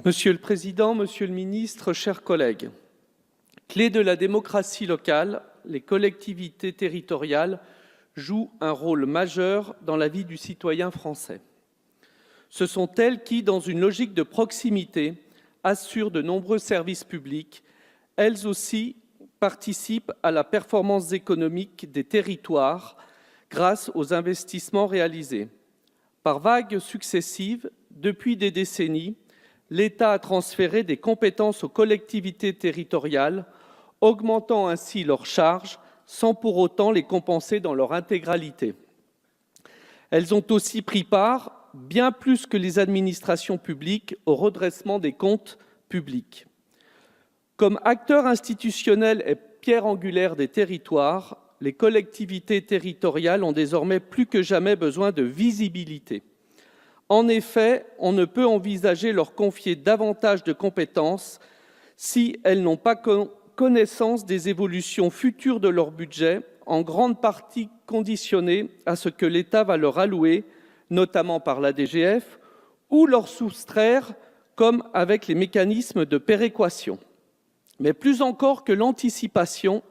Monsieur le Président, Monsieur le Ministre, chers collègues, clé de la démocratie locale, les collectivités territoriales jouent un rôle majeur dans la vie du citoyen français. Ce sont elles qui, dans une logique de proximité, assurent de nombreux services publics. Elles aussi participent à la performance économique des territoires grâce aux investissements réalisés. Par vagues successives, depuis des décennies, l'État a transféré des compétences aux collectivités territoriales, augmentant ainsi leurs charges sans pour autant les compenser dans leur intégralité. Elles ont aussi pris part, bien plus que les administrations publiques, au redressement des comptes publics. Comme acteurs institutionnels et pierre angulaire des territoires, les collectivités territoriales ont désormais plus que jamais besoin de visibilité. En effet, on ne peut envisager leur confier davantage de compétences si elles n'ont pas connaissance des évolutions futures de leur budget, en grande partie conditionnées à ce que l'État va leur allouer, notamment par la DGF, ou leur soustraire, comme avec les mécanismes de péréquation. Mais plus encore que l'anticipation,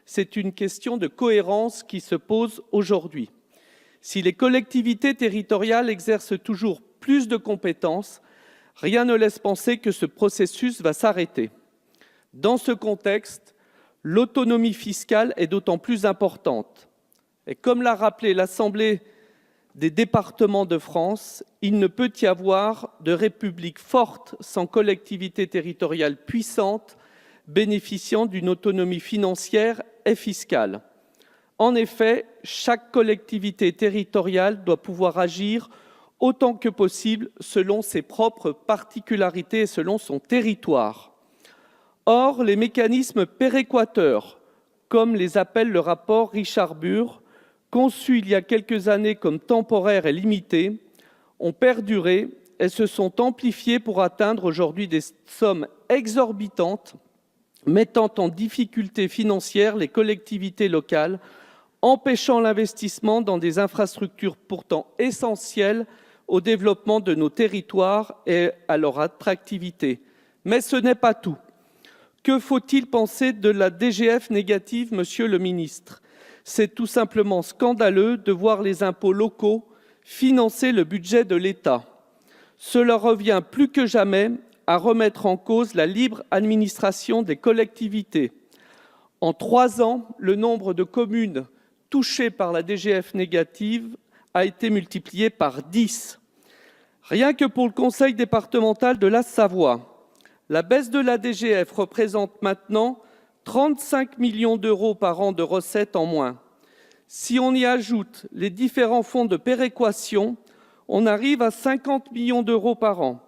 c'est une question de cohérence qui se pose aujourd'hui. Si les collectivités territoriales exercent toujours plus de compétences, rien ne laisse penser que ce processus va s'arrêter. Dans ce contexte, l'autonomie fiscale est d'autant plus importante. Et comme l'a rappelé l'Assemblée des départements de France, il ne peut y avoir de république forte sans collectivité territoriale puissante, bénéficiant d'une autonomie financière et fiscale. En effet, chaque collectivité territoriale doit pouvoir agir autant que possible selon ses propres particularités et selon son territoire. Or, les mécanismes péréquateurs, comme les appelle le rapport Richard-Burr, conçus il y a quelques années comme temporaires et limités, ont perduré et se sont amplifiés pour atteindre aujourd'hui des sommes exorbitantes, mettant en difficulté financière les collectivités locales, empêchant l'investissement dans des infrastructures pourtant essentielles au développement de nos territoires et à leur attractivité. Mais ce n'est pas tout. Que faut-il penser de la DGF négative, Monsieur le Ministre? C'est tout simplement scandaleux de voir les impôts locaux financer le budget de l'État. Cela revient plus que jamais à remettre en cause la libre administration des collectivités. En 3 ans, le nombre de communes touchées par la DGF négative a été multiplié par 10. Rien que pour le conseil départemental de la Savoie, la baisse de la DGF représente maintenant 35 millions d'euros par an de recettes en moins. Si on y ajoute les différents fonds de péréquation, on arrive à 50 millions d'euros par an.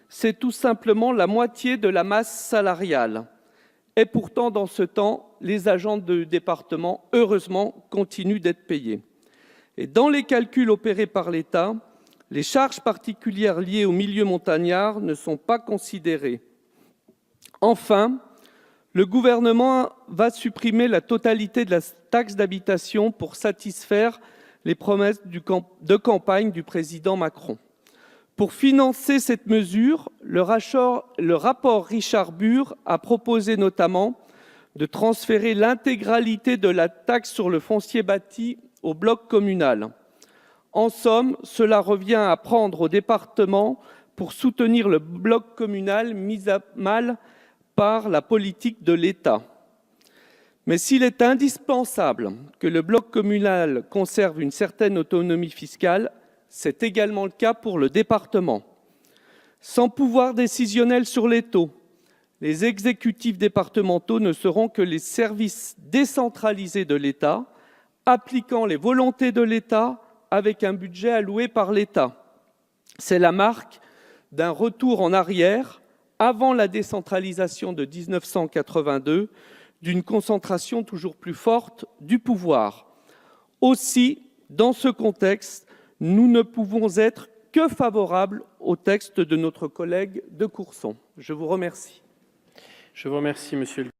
C'est tout simplement la moitié de la masse salariale. Et pourtant, dans ce temps, les agents du département, heureusement, continuent d'être payés. Et dans les calculs opérés par l'État, les charges particulières liées au milieu montagnard ne sont pas considérées. Enfin, le gouvernement va supprimer la totalité de la taxe d'habitation pour satisfaire les promesses de campagne du président Macron. Pour financer cette mesure, le rapport Richard-Burr a proposé notamment de transférer l'intégralité de la taxe sur le foncier bâti au bloc communal. En somme, cela revient à prendre au département pour soutenir le bloc communal mis à mal par la politique de l'État. Mais s'il est indispensable que le bloc communal conserve une certaine autonomie fiscale, c'est également le cas pour le département. Sans pouvoir décisionnel sur les taux, les exécutifs départementaux ne seront que les services décentralisés de l'État, appliquant les volontés de l'État avec un budget alloué par l'État. C'est la marque d'un retour en arrière, avant la décentralisation de 1982, d'une concentration toujours plus forte du pouvoir. Aussi, dans ce contexte, nous ne pouvons être que favorables au texte de notre collègue de Courson. Je vous remercie. Je vous remercie, Monsieur le